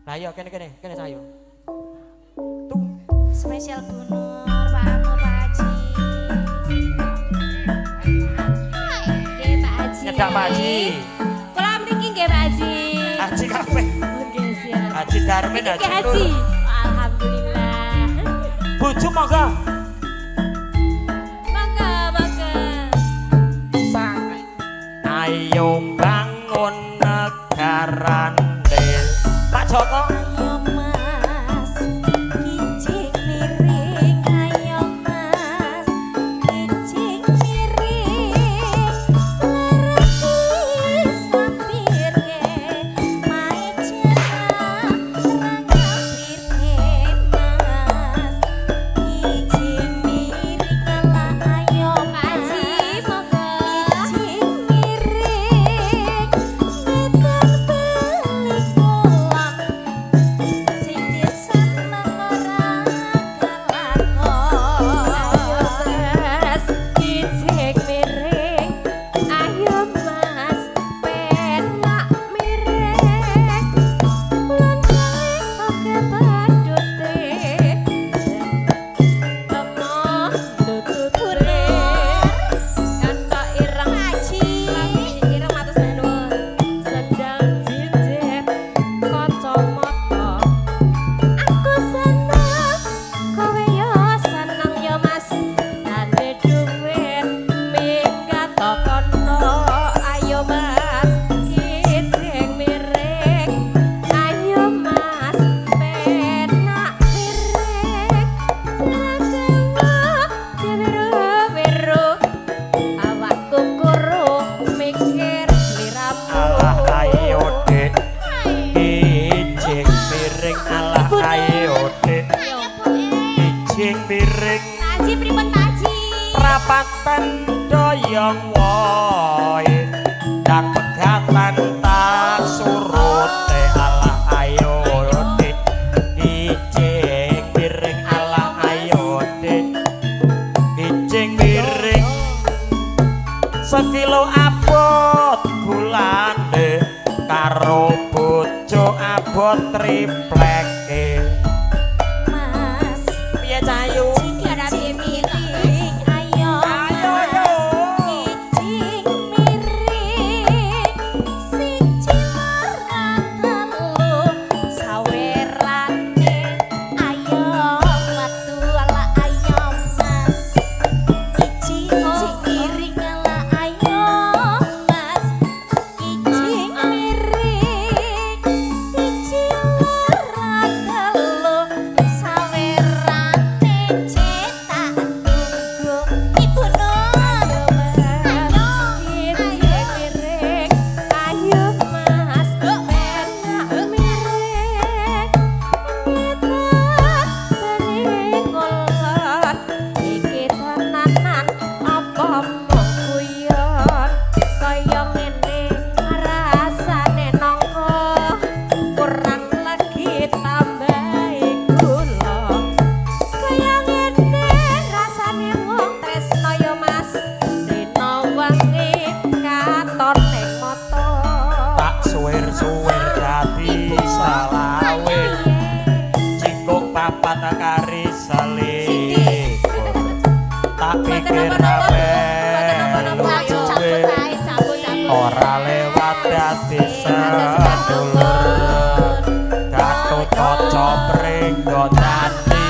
Lah iya kene sayu. Spesial Gunur, Pak Anur, Pak Haji. Nggih, Pak Haji. Nyedak Pak Haji. Kula mriki nggih, Pak Haji. Haji kabeh. Nggih, siap. Haji Darmin, Niki Haji Haji. Nur. Alhamdulillah. Bojo monggo. Monggo. Ayo bangun negarane. Pak Joko. Ayo Mas, kijing miring. Ayo Mas, kijing miring. Leraki sapirke, mae cerah rangapirke Mas. Kijing miring ala ayo Haji, monggo. Kijing miring, ngetan beli kolam. Sing diseneng ora kelakon. Ayo Mas, kijing miring. Ayo Mas, penak miring. Lan oke badute. Temo tututune. Kantok ireng Haji. Ireng matur nuwun. Sedang jinjit kacamata. Aku seneng, kowe yo seneng yo Mas. Dane duwit minggat kono. Ayo Mas, kijing miring. Ayo Mas, penak miring. Jagamu biru-biru. Awakku kurung mikir liramu. Alah ayo Dik. Kijing miring alah ayo Dik. Kijing miring Haji pripun Pak Haji? prapatan doyong woe dan pegatan tak surute alah ayo Dik. Kijing miring alah ayo Dik. Kijing miring sekilo abot gulane karo bojo abot tripleke. Mas, Piye cayu? kijing miring. Ayo Ayo, Mas, ayo. kijing miring. Siji loro telu sawerane. Ayo metu ala ayo Mas. Kijing miring ala ayo Mas. Kijing miring. Siji loro telu sawerane cetak tunggu Ibu Nur. Ayo kijing miring. Ayo Mas, penak miring. Ngitat bening ngulon. Iki tenanan apa mung guyon. Kaya ngene rasane nangka. Kurang lagi tambahi gula. Kaya ngene rasane wong tresno ya Mas. Dina wengi katon ning mata. Tak suwer-suwer dadi salawe cingkuk papat kari selingkuh tak pikir lucuwe ora lewat dadi sedulur Gatut Kaca Pringgo Candi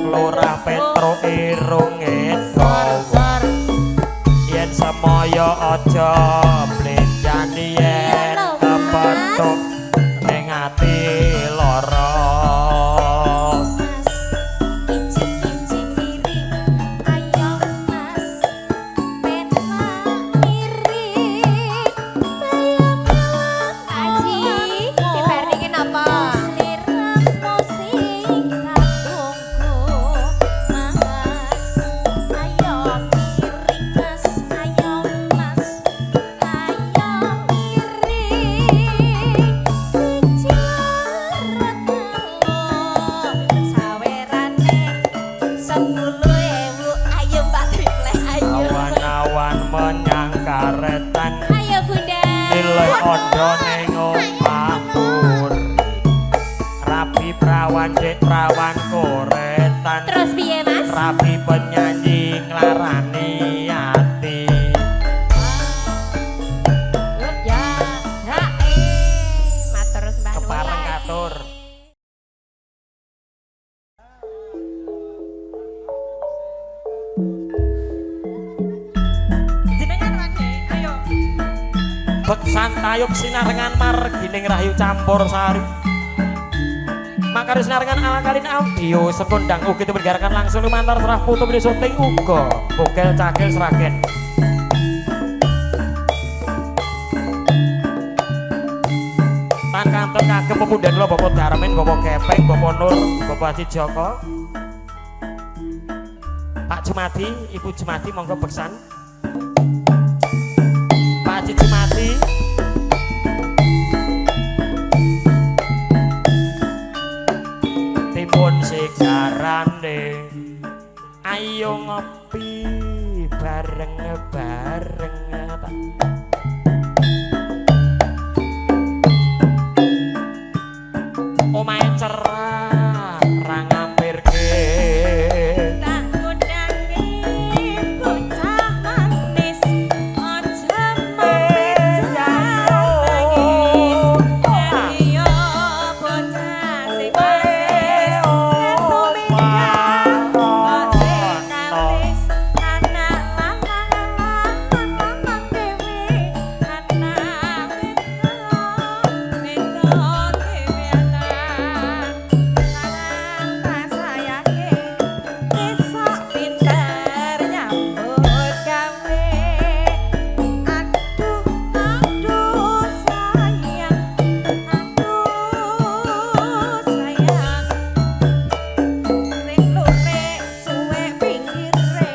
Lurah Petro Irunge Dawa yen semoyo aja blenjani yen kepethuk ning ati lara. Mas, kijing miring. Ayo Mas, penak miring. Bayang Haji, dibarniki napa? Sliramu sing katunggu Mas. Ayo miring Mas, ayo Mas. Nilai ondo ning omahku Rapi perawan dek perawan koretan. Terus piye Mas? Rapi penyanyi nglarani ati. Ya, matur sembah nuwun. Kepareng katur. Jenengan wae, ayo. Beksan tayub sinarengan margining rahayu campur sari. Makari sinarengan ala kalin audio sekondang ugi dibergarakan langsung lumantar serah putu video syuting uga bokel cakil seragen. Tan kantor kagem pepundhen kula Bapak Darmin, Bapak Kepeng, Bapak Nur, Bapak Haji Joko. Pak Jumadi, Ibu Jumadi monggo beksan. Pak Haji Jumadi. Timun sigarane ayo ngopi bareng-bareng omahe cerah ra ngampirke Tak ngundangi bocah manis, aja mampir nangis. Ayo bocah sing manis, reto minggat, kok sing kalis. Anak lanang dewe, anak wedok dewe anak. Lanang tak sayange, esok pinter nyambut gawe. Aduh, aduh sayang, aduh sayang. Rek suwe pinggire,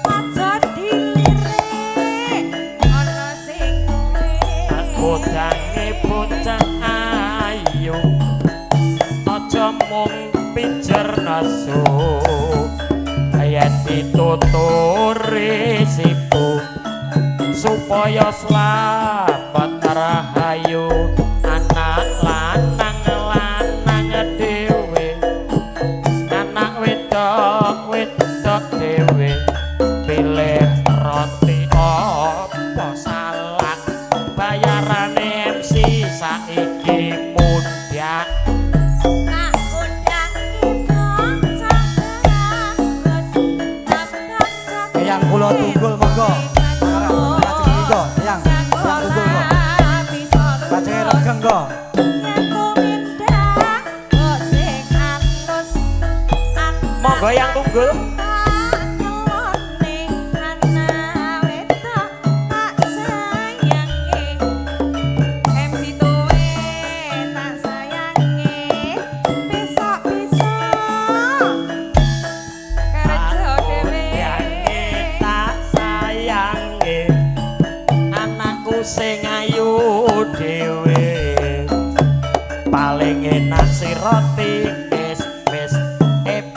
aja dilirik, ana sing duwe. bojange bocah ayu aja mung pijer nasu yen ditutur risiko supaya slamet rahayu anak lanang lanang dhewe anak wedok wedok dhewe pilih roti apa salad bayarane MC saiki mundhak Tak undangi bocah bagus, tak Eyang kula tunggul monggo. Lajeng monggo, Eyang. Eyang tunggul monggo. Lajeng regeng kok. monggo yang tunggul tak sayange anakku sing ayu dhewe paling enak si roti wis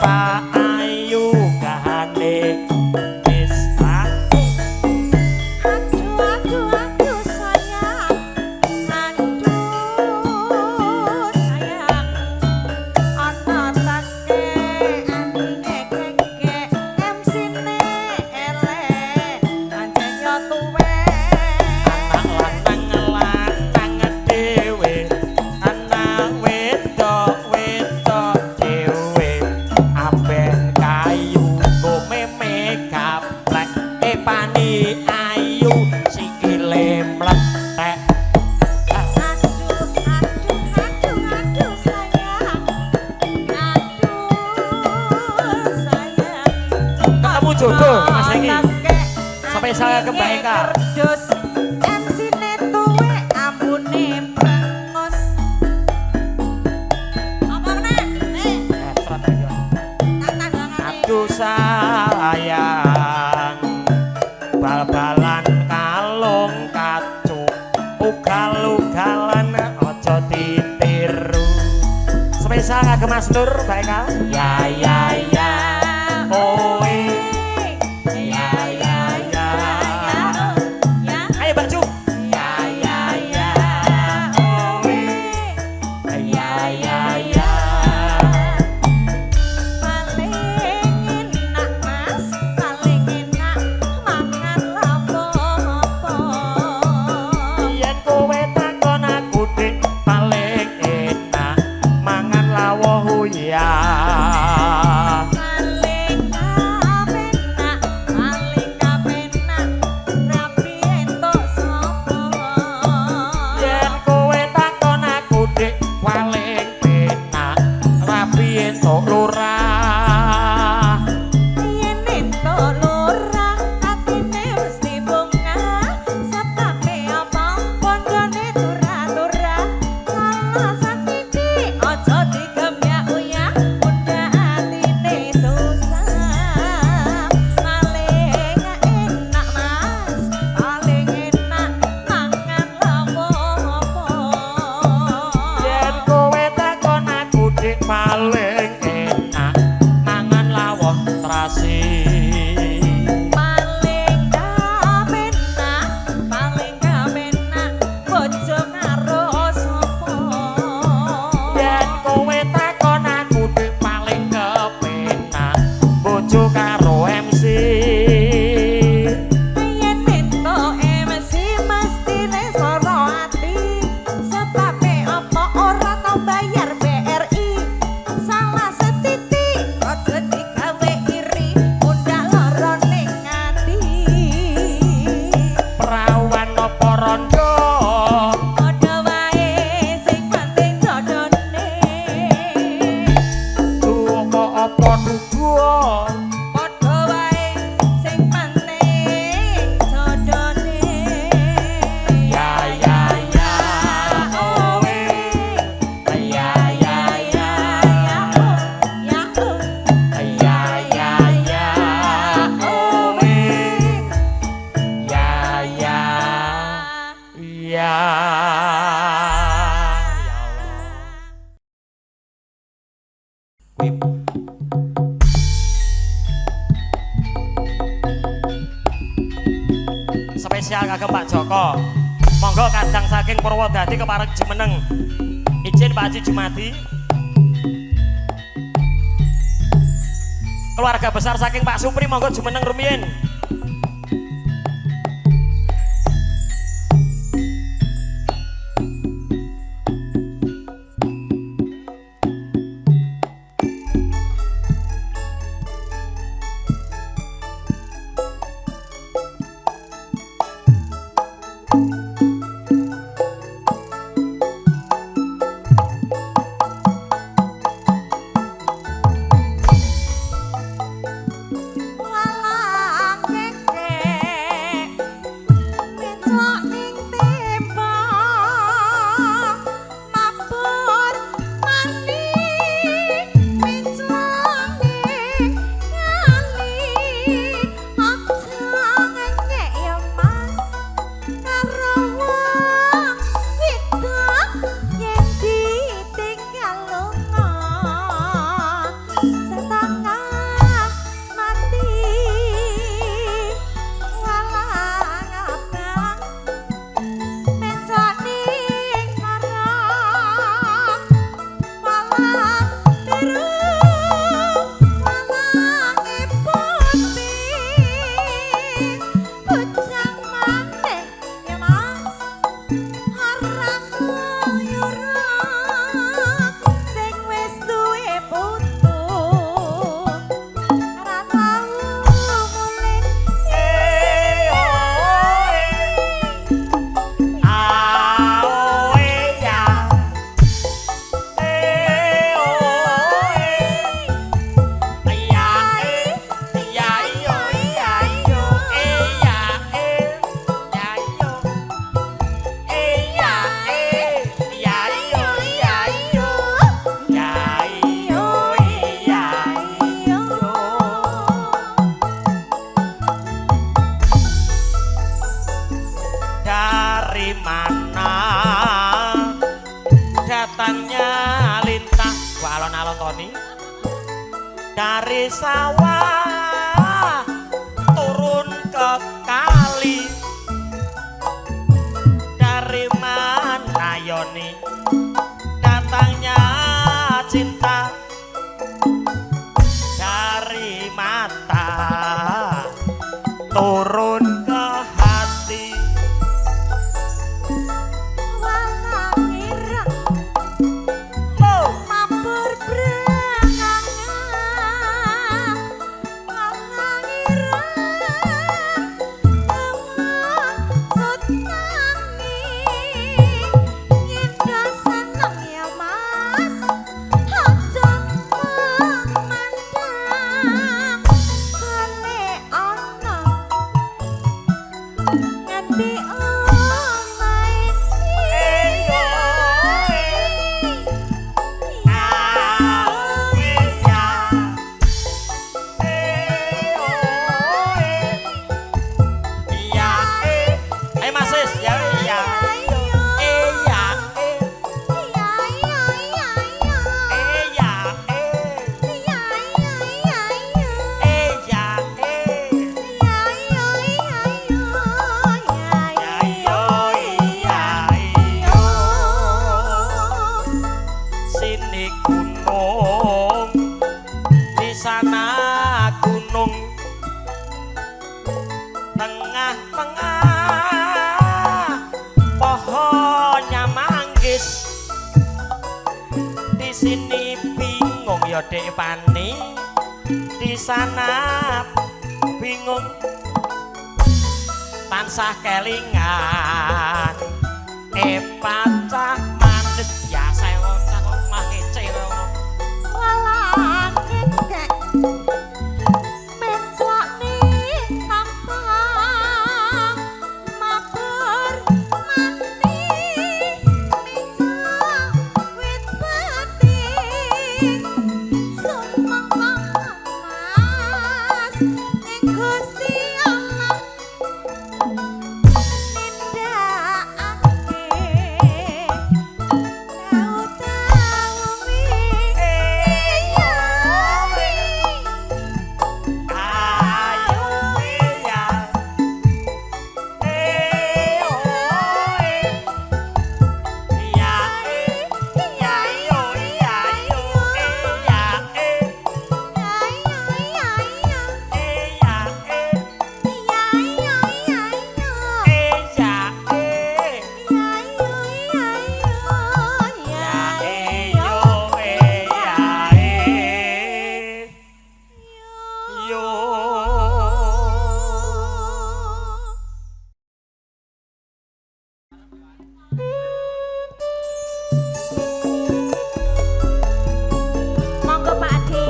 Pak ayu kahane wis aku Aduh sayang, aduh sayang. Ana take anine kengke, MC-ne elek, pancen yo tuwe. anak lanang dhewe anak wedok wedok dhewe amben kayu gomeme gaplek pani ayu sikile mlethek Aduh sayang, aduh sayang. ketemu jodoh Mas Egi Take spesial ke Mbak Eka kerdus, MC-ne tuwe ambune brengos. Apa meneh? serat aja. Tak tanggangane. Aduh sayang bal-balan kalung kacu ugal-ugalan aja ditiru spesial kagem Mas Nur Mbak Eka ya oe ya ayo Mbak Ju ya oe ya paling enak mangan lawuh terasi. paling kepenak bojo karo sapa Yen kowe takon aku nek paling kepenak bojo karo MC. yen minta MC mestine swara ati sebabe apa ora tau bayar BRI salah setitik aja digawe iri undang lara ning ati Perawan apa rondo padha wae sing penting jodone tuwa apa duga padha wae sing penting jodone ya ya ya owe ya ya ya ya ya ya ya owe ya ya ya Wip. Spesial kagem Pak Joko. Monggo kadang saking Purwodadi kepareng Jumeneng. Izin Pak Haji Jumadi. Keluarga besar saking Pak Supri monggo Jumeneng rumiyin. walang kekek mencok ning tembok mabur mandi mencok ning kali aja ngekek ya mas karo wong wedok yen ditinggal lunga setengah mati walang abang mencok ning karang walang biru walang putih bujang maneh ya mas harang nguyurang sing wis duwe putu ora tau mulih Dari mana datangnya lintah gua alon-alon Tony dari sawah turun ke kali dari mana Yoni datangnya cinta dari mata turun ke hati walang ireng oh. mabur berangan walang ireng sut nanging yen seneng ya mas aja sini bingung ya Dek Pani di sana bingung tansah kelingan pacah mandet ya sewa mah ngece walang engkek mencuakni tampang mabur mani mijak wit beting sumangkang mas ing Gusti Allah monggo Pak Ade.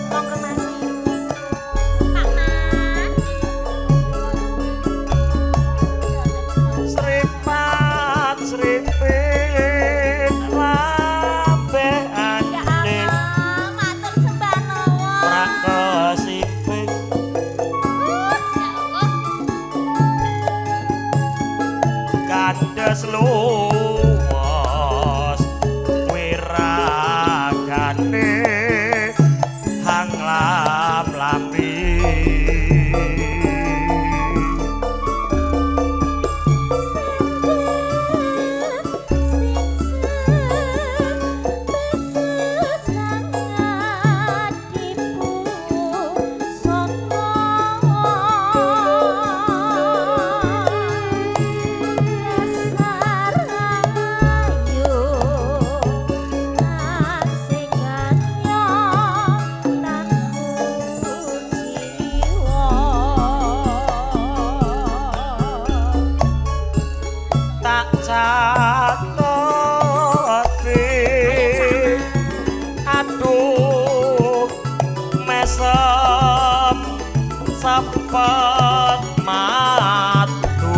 Monggo Mas. Pak Mas. Sripat sripit labeh Ya ande Allah, matur sembah nuwun. ora kesipik Ya Allah. kandes luwes wiragane hang lam-lambi tak catote aduh mesem sepet matu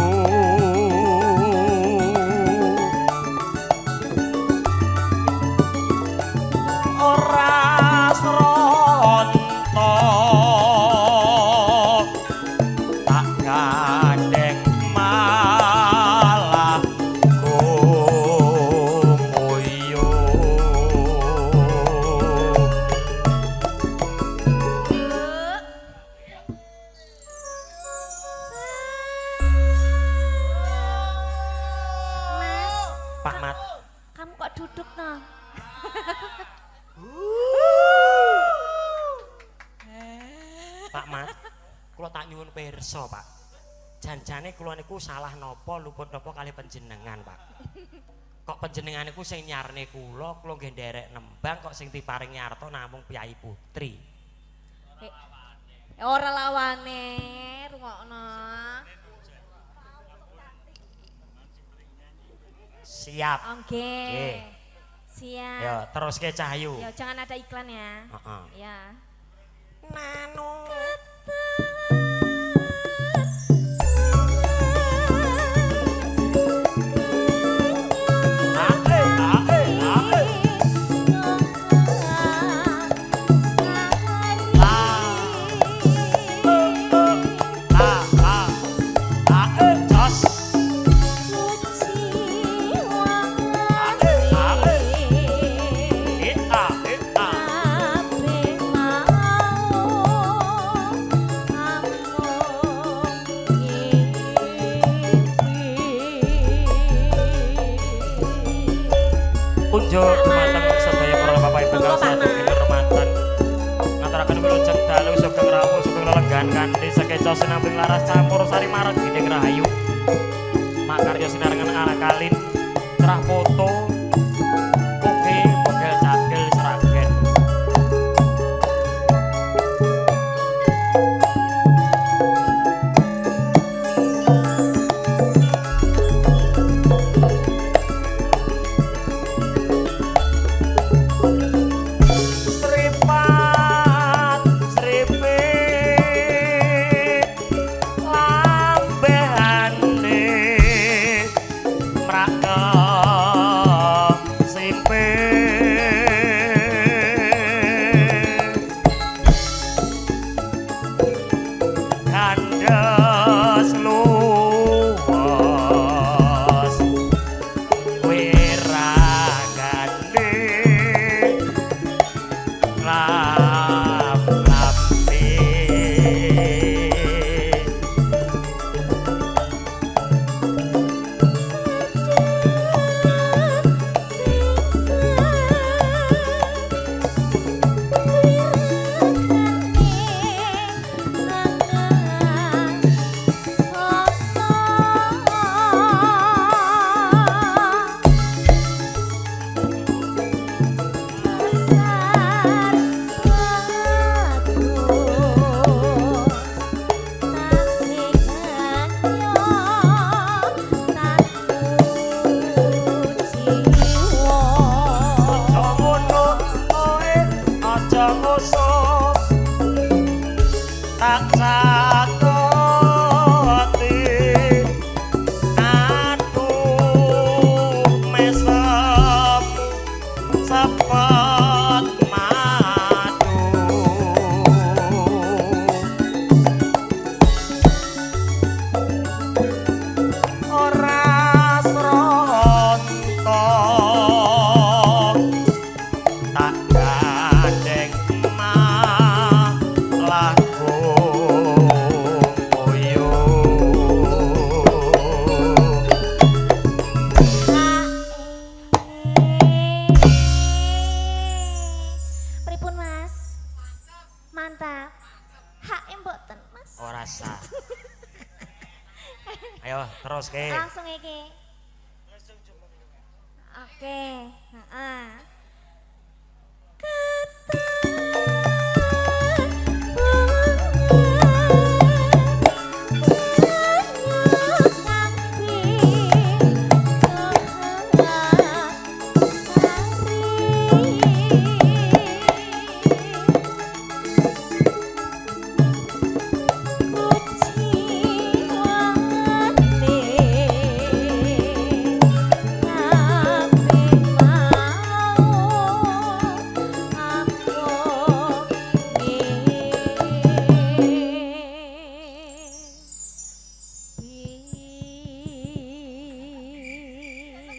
ora srontok tak gandeng malah gumuyu Mas, Pak Mat kamu kok duduk noh? Pak Mat kula tak nyuwun pirsa Pak janjane kula niku salah napa luput napa kalih panjenengan Pak kok panjenengan niku sing nyarne kula nggih nderek nembang kok sing diparing nyarta namung Piyai Putri Ora lawane, rungokno. siap Oke. Nggih. Siap. ya terus ke Cahyu Ya, jangan ada iklan ya. heeh Ya. nanu unjuk mateng sedaya para bapak ibu Monggo, kang Pak sadaya kehormatan. Ngaturaken wilujeng dalu sugeng rawuh sugeng lelenggan kanthi sekeca sinambing laras campur sari mareg gining rahayu. Makarya sinarengan ala kalin cerah foto ugi bogel cagel sragen. Sripat sripit lambehane mrake simpit kandes luwes wiragane lap-lape aja ngono oe aja ngusuk tak sakoti aduh mesem sepet madu ora srontok tak gandeng malah koyo Pripun Mas? Mantap. Hak mboten Mas. ora sah. Ayo terus ke. Langsung iki. Oke, heeh.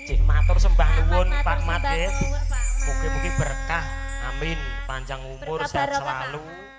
Cik matur sembah nuwun Matur Pak sembah Mat nggih. nuwun, Pak Mat. Mugi-mugi berkah. Amin. Panjang umur Berkah sehat barokah, Pak selalu. Mat.